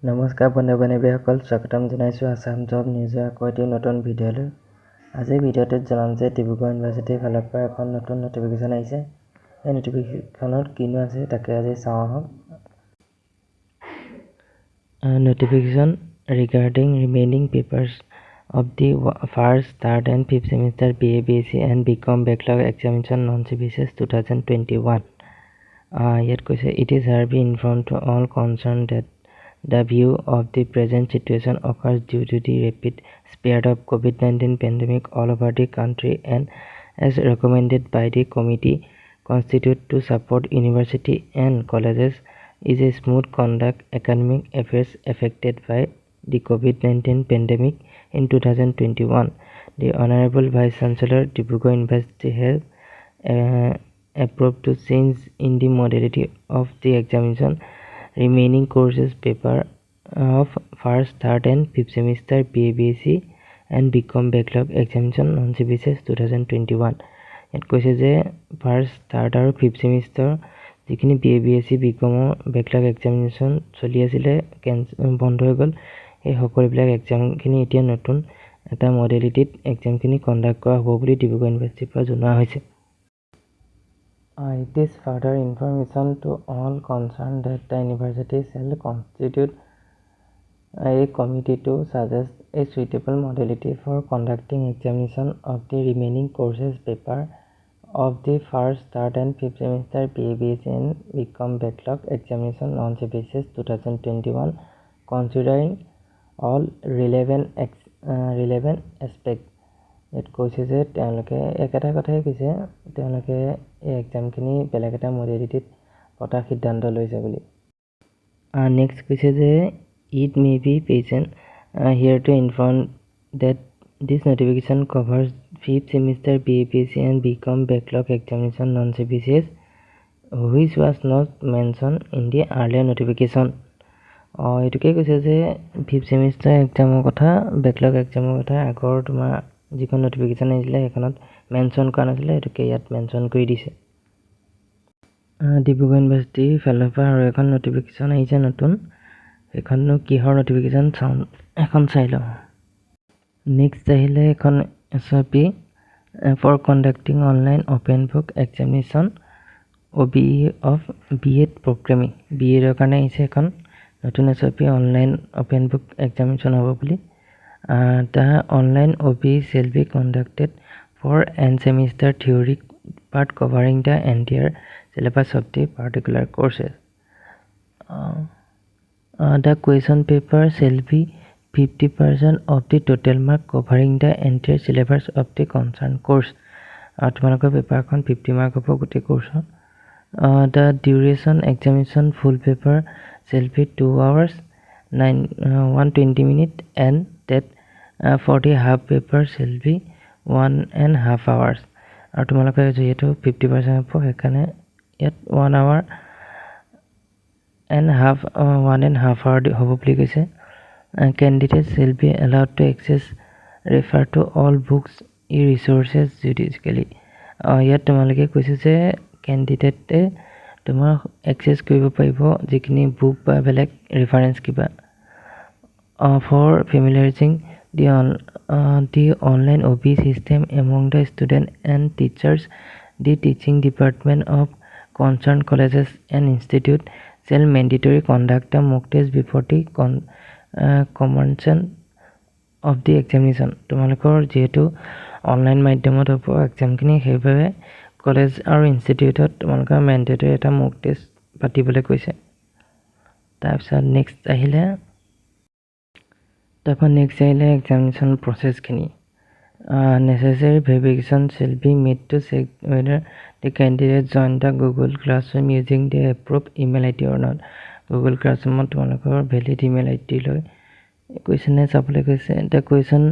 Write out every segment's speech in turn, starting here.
নমস্কাৰ বন্ধু-বান্ধৱীসকল, স্বাগতম জনাইছোঁ আসাম জব নিউজৰ আকৌ এটি নতুন ভিডিঅ'লৈ। আজিৰ ভিডিঅ'টোত জনাম যে ডিব্ৰুগড় ইউনিভাৰ্চিটিৰ ফালৰ পৰা এখন নতুন নটিফিকেশ্যন আহিছে। এই নটিফিকেশ্যনত কিনো আছে তাকে আজি চাওঁ আহক। Notification regarding remaining papers of the first, third and fifth semester BA, BSc and BCom backlog examination non-CBCS 2021. Yet it is hereby informed to all concerned that the view of the present situation occurs due to the rapid spread of COVID-19 pandemic all over the country and as recommended by the committee constituted to support university and colleges is a smooth conduct academic affairs affected by the COVID-19 pandemic in 2021. The Honorable Vice Chancellor Dibrugarh University has approved to change in the modality of the examination remaining courses paper of first, third and fifth semester BA, BSc and BCom backlog examination non-CBCS 2021. It কৈছে যে first, third আৰু fifth semester যিখিনি BA, BSc, BCom backlog examination চলি আছিলে বন্ধ হৈ গ'ল। এই সকলোবিলাক এক্সামখিনি এতিয়া নতুন এটা মডেলিটিত এক্সামখিনি কণ্ডাক্ট কৰা হ'ব বুলি ডিব্ৰুগড় ইউনিভাৰ্চিটিৰ পৰা জনোৱা হৈছে। It is further information to all concerned that the university shall constitute a committee to suggest a suitable modality for conducting examination of the remaining courses paper of the first, third and fifth semester BA, BSc and BCom backlog examination non-CBCS 2021, considering all relevant aspects. ইয়াত কৈছে যে তেওঁলোকে একেটা কথাই কৈছে, তেওঁলোকে এই এক্সামখিনি বেলেগ এটা মডেলিটিত পতাৰ সিদ্ধান্ত লৈছে বুলি। নেক্সট কৈছে যে it may be patient here to inform that this notification covers fifth semester BA, BSc and BCom backlog examination non-CBCS which was not mentioned in the earlier notification. এইটোকে কৈছে যে ফিফ্থ সেমিষ্টাৰ এক্সামৰ কথা, backlog এক্সামৰ কথা আগৰ তোমাৰ যিখন notification আহিছিলে সেইখনত মেনশ্যন কৰা নাছিলে, এইটোকে ইয়াত মেনশ্যন কৰি দিছে। ডিব্ৰুগড় ইউনিভাৰ্চিটিৰ ফালৰ পৰা আৰু এখন নটিফিকেশ্যন আহিছে নতুন, সেইখননো কিহৰ নটিফিকেশ্যন এখন চাই লওঁ। নেক্সট আহিলে এখন SOP for conducting online open book examination OBE of BEd programming. BEdৰ কাৰণে আহিছে এখন নতুন SOP online open book examination হ'ব বুলি। The online OBE shall be conducted for end semester theory part covering the entire syllabus of the particular courses. The question paper shall be 50% of the total mark covering the entire syllabus of the concerned course. তোমালোকৰ পেপাৰখন 50 mark হ'ব গোটেই কোৰ্ছৰ। The duration examination full paper shall be 2 hours 120 minutes and that for the half paper shall be 1.5 hours. আৰু তোমালোকে যিহেতু 50% হ'ব সেইকাৰণে ইয়াত 1 hour and 1.5 hour হ'ব বুলি কৈছে। Candidates shall be allowed to access refer to all books resources judicially. ইয়াত তোমালোকে কৈছে যে কেণ্ডিডেটে তোমাৰ এক্সেছ কৰিব পাৰিব যিখিনি বুক বা বেলেগ ৰেফাৰেঞ্চ কিবা। For familiarizing the online OBE system among the student and teachers, the teaching department of concerned colleges and institute shall mandatory conduct a mock test before the commencement of the examination. তোমালোকৰ যিহেতু online মাধ্যমত হ'ব এক্সামখিনি, সেইবাবে college আৰু ইনষ্টিটিউটত তোমালোকৰ mandatory এটা মক test পাতিবলৈ কৈছে। তাৰপিছত নেক্সট আহিলে examination প্ৰচেছখিনি। Necessary verification shall be made to check whether the candidate join the Google Classroom using the approved email ID or not. Google Classroomত তোমালোকৰ ভেলিড ইমেইল ID লৈ কুৱেশ্যনে চাবলৈ কৈছে। The question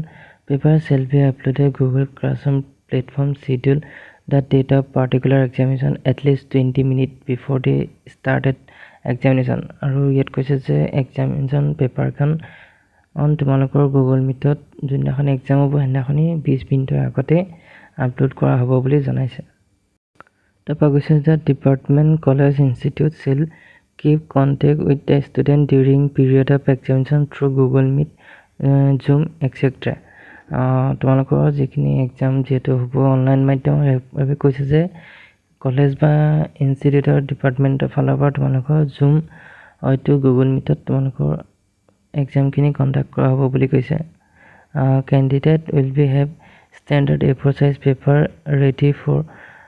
paper shall be uploaded Google Classroom platform schedule the date of particular examination at least 20 minutes before the started examination. আৰু ইয়াত কৈছে যে examination পেপাৰখন তোমালোকৰ গুগল মিটত যোনদিনাখন এক্সাম হ'ব সেইদিনাখনি 20 মিনিটৰ আগতে আপলোড কৰা হ'ব বুলি জনাইছে। তাৰপৰা কৈছে যে department college institute shall keep contact with the student during period of examination through Google Meet, Zoom, etc. তোমালোকৰ যিখিনি এক্সাম যেহেতু হ'ব অনলাইন মাধ্যমৰ বাবে কৈছে যে কলেজ বা ইনষ্টিটিউটৰ ডিপাৰ্টমেণ্টৰ ফালৰ পৰা তোমালোকৰ জুম হয়তো গুগল মিটত তোমালোকৰ এক্সামখিনি কণ্ডাক্ট কৰা হ'ব বুলি কৈছে candidate will be have standard A4 size paper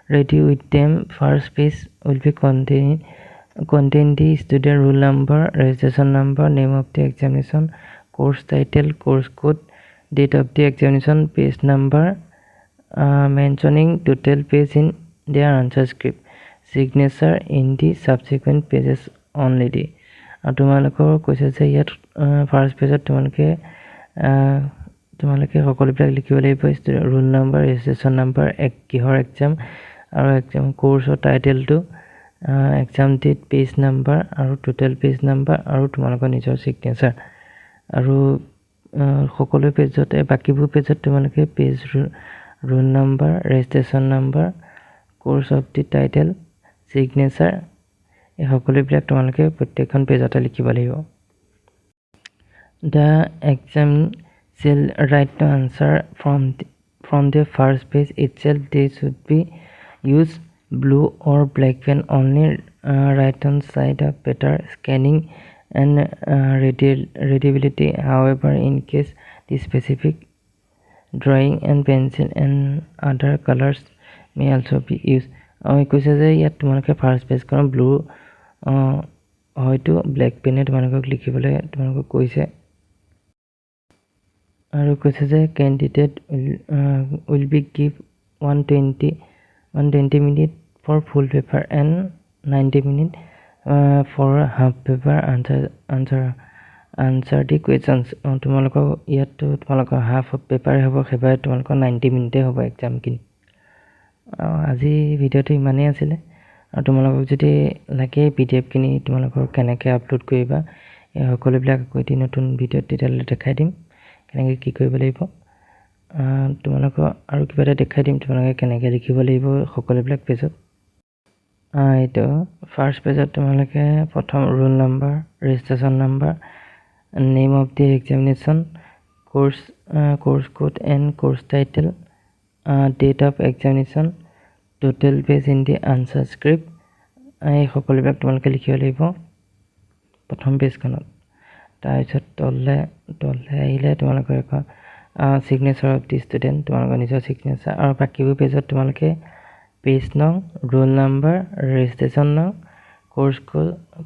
ready with them. First page will be contain the student roll number, registration number, name of the examination, course title, course code, date of the examination, page number, mentioning total page in their answer script, signature in the subsequent pages only. তোমালোকৰ কৈছে যে ইয়াত first পেজত তোমালোকে সকলোবিলাক লিখিব লাগিব roll number registration number কিহৰ এক্সাম আৰু এক্সাম কোৰ্ছৰ টাইটেলটো এক্সাম ডেট পেজ নম্বৰ আৰু টোটেল পেজ নম্বৰ আৰু তোমালোকৰ নিজৰ ছিগনেচাৰ আৰু সকলো পেজতে বাকিবোৰ পেজত তোমালোকে page roll number registration number course of the title signature এই সকলোবিলাক তোমালোকে প্ৰত্যেকখন পেজতে লিখিব লাগিব The exam shall write the answer from the first page itself. They should be use blue or black pen only. Right on side of better scanning and readability. However, in case the specific drawing and pencil and other colors may also be used. কৈছে যে ইয়াত তোমালোকে first পেজখন blue হয়তো black পেনে তোমালোকক লিখিবলৈ তোমালোকক কৈছে আৰু কৈছে যে candidate will be give 120 minutes for full paper and 90 minutes for half paper answer the questions তোমালোকৰ ইয়াতো তোমালোকৰ হাফ অফ পেপাৰ হ'ব সেইবাৰে তোমালোকৰ 90 মিনিটে হ'ব এক্সামখিনি আজি ভিডিঅ'টো ইমানেই আছিলে আৰু তোমালোকক যদি লাগে পিডিএফখিনি তোমালোকৰ কেনেকৈ আপলোড কৰিবা এই সকলোবিলাক এটি নতুন ভিডিঅ'ত তেতিয়ালৈ দেখাই দিম কেনেকৈ কি কৰিব লাগিব তোমালোকৰ আৰু কিবা এটা দেখাই দিম তোমালোকে কেনেকৈ লিখিব লাগিব সকলোবিলাক পেজত এইটো ফাৰ্ষ্ট পেজত তোমালোকে প্ৰথম roll number registration number name of the examination course code and course title date of examination total page in the answer script এই সকলোবিলাক তোমালোকে লিখিব লাগিব প্ৰথম পেজখনত তাৰপিছত তললৈ আহিলে তোমালোকৰ এখন ছিগনেচাৰ অফ দি ষ্টুডেণ্ট তোমালোকৰ নিজৰ ছিগনেচাৰ আৰু বাকীবোৰ পেজত তোমালোকে পেজ নং ৰোল নম্বৰ ৰেজিষ্ট্ৰেশ্যন নং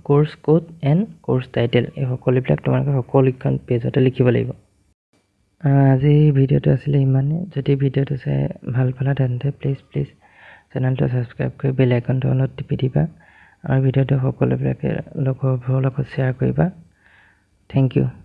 course code and course title এই সকলোবিলাক তোমালোকে সকলোখন পেজতে লিখিব লাগিব আজি ভিডিঅ'টো আছিলে ইমানেই যদি ভিডিঅ'টো চাই ভাল পালা তেন্তে প্লিজ চেনেলটো ছাবস্ক্ৰাইব কৰি বেল আইকনটো অনত টিপি দিবা আৰু ভিডিঅ'টো সকলোবিলাকে লগৰবোৰৰ লগত শ্বেয়াৰ কৰিবা Thank you.